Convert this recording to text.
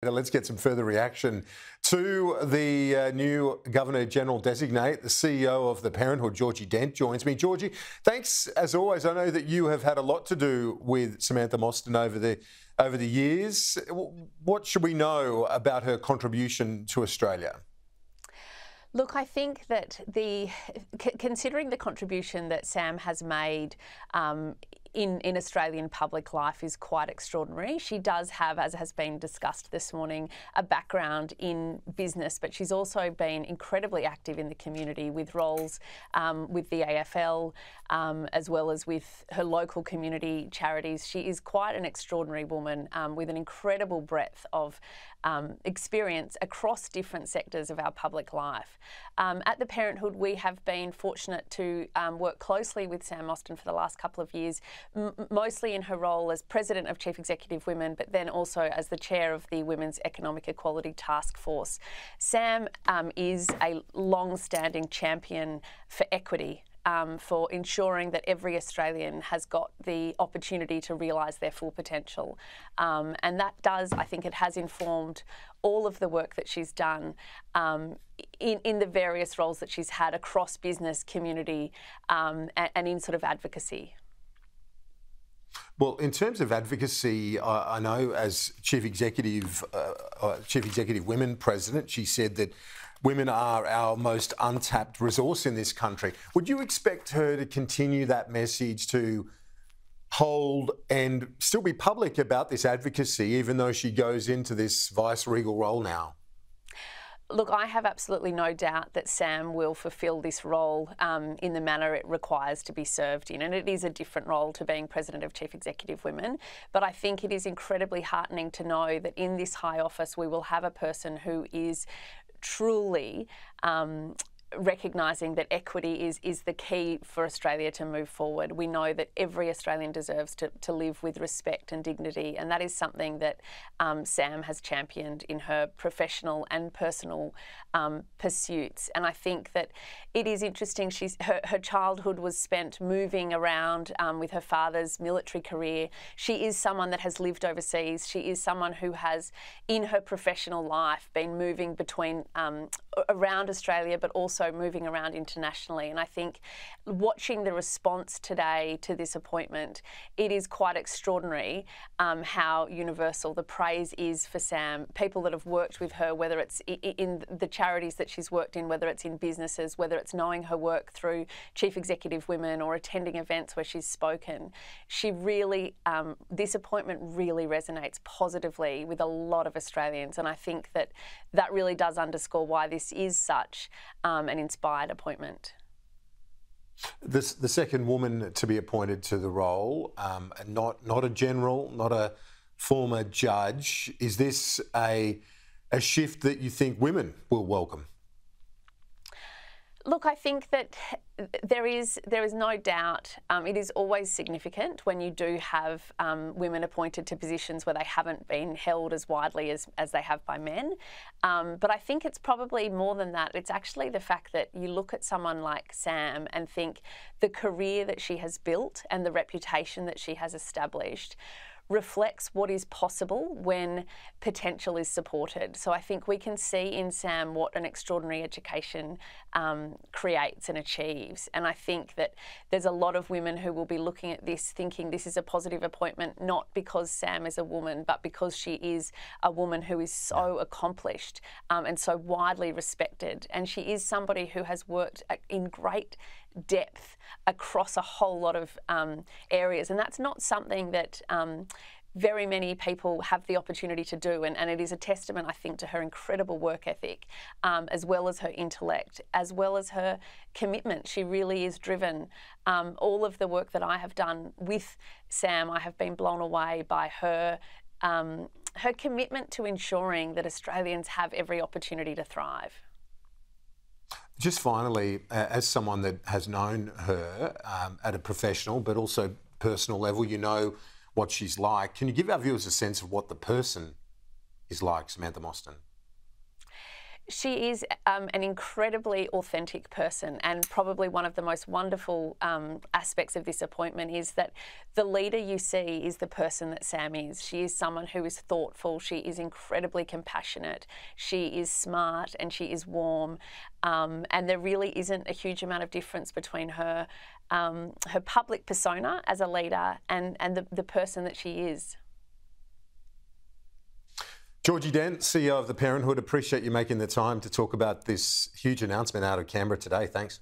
Now let's get some further reaction to the new Governor-General designate. The CEO of the Parenthood, Georgie Dent, joins me. Georgie, thanks as always. I know that you have had a lot to do with Samantha Mostyn over the years. What should we know about her contribution to Australia? Look, I think that considering the contribution that Sam has made in Australian public life is quite extraordinary. She does have, as has been discussed this morning, a background in business, but she's also been incredibly active in the community with roles with the AFL, as well as with her local community charities. She is quite an extraordinary woman with an incredible breadth of experience across different sectors of our public life. At the Parenthood, we have been fortunate to work closely with Sam Mostyn for the last couple of years, mostly in her role as President of Chief Executive Women, but then also as the Chair of the Women's Economic Equality Task Force. Sam is a long-standing champion for equity, for ensuring that every Australian has got the opportunity to realise their full potential. And that does, I think it has informed all of the work that she's done in the various roles that she's had across business, community, and in sort of advocacy. Well, in terms of advocacy, I know as Chief Executive Women President, she said that women are our most untapped resource in this country. Would you expect her to continue that message, to hold and still be public about this advocacy, even though she goes into this vice-regal role now? Look, I have absolutely no doubt that Sam will fulfil this role in the manner it requires to be served in. And it is a different role to being President of Chief Executive Women. But I think it is incredibly heartening to know that in this high office, we will have a person who is truly recognising that equity is the key for Australia to move forward. We know that every Australian deserves to live with respect and dignity, and that is something that Sam has championed in her professional and personal pursuits. And I think that it is interesting. Her childhood was spent moving around with her father's military career. She is someone that has lived overseas. She is someone who has, in her professional life, been moving between around Australia, but also moving around internationally. And I think watching the response today to this appointment, it is quite extraordinary how universal the praise is for Sam. People that have worked with her, whether it's in the charities that she's worked in, whether it's in businesses, whether it's knowing her work through Chief Executive Women or attending events where she's spoken, she really, this appointment really resonates positively with a lot of Australians. And I think that that really does underscore why this is such an inspired appointment. The second woman to be appointed to the role, not a general, not a former judge. Is this a shift that you think women will welcome? Look, I think that there is no doubt it is always significant when you do have women appointed to positions where they haven't been held as widely as they have by men. But I think it's probably more than that. It's actually the fact that you look at someone like Sam and think the career that she has built and the reputation that she has established reflects what is possible when potential is supported. So I think we can see in Sam what an extraordinary education creates and achieves. And I think that there's a lot of women who will be looking at this thinking this is a positive appointment, not because Sam is a woman, but because she is a woman who is so accomplished and so widely respected. And she is somebody who has worked in great depth across a whole lot of areas, and that's not something that very many people have the opportunity to do, and it is a testament, I think, to her incredible work ethic, as well as her intellect, as well as her commitment. She really is driven. All of the work that I have done with Sam, I have been blown away by her commitment to ensuring that Australians have every opportunity to thrive. Just finally, as someone that has known her at a professional but also personal level, you know what she's like. Can you give our viewers a sense of what the person is like, Samantha Mostyn? She is an incredibly authentic person, and probably one of the most wonderful aspects of this appointment is that the leader you see is the person that Sam is. She is someone who is thoughtful, she is incredibly compassionate, she is smart and she is warm, and there really isn't a huge amount of difference between her her public persona as a leader and the person that she is. Georgie Dent, CEO of the Parenthood, appreciate you making the time to talk about this huge announcement out of Canberra today. Thanks.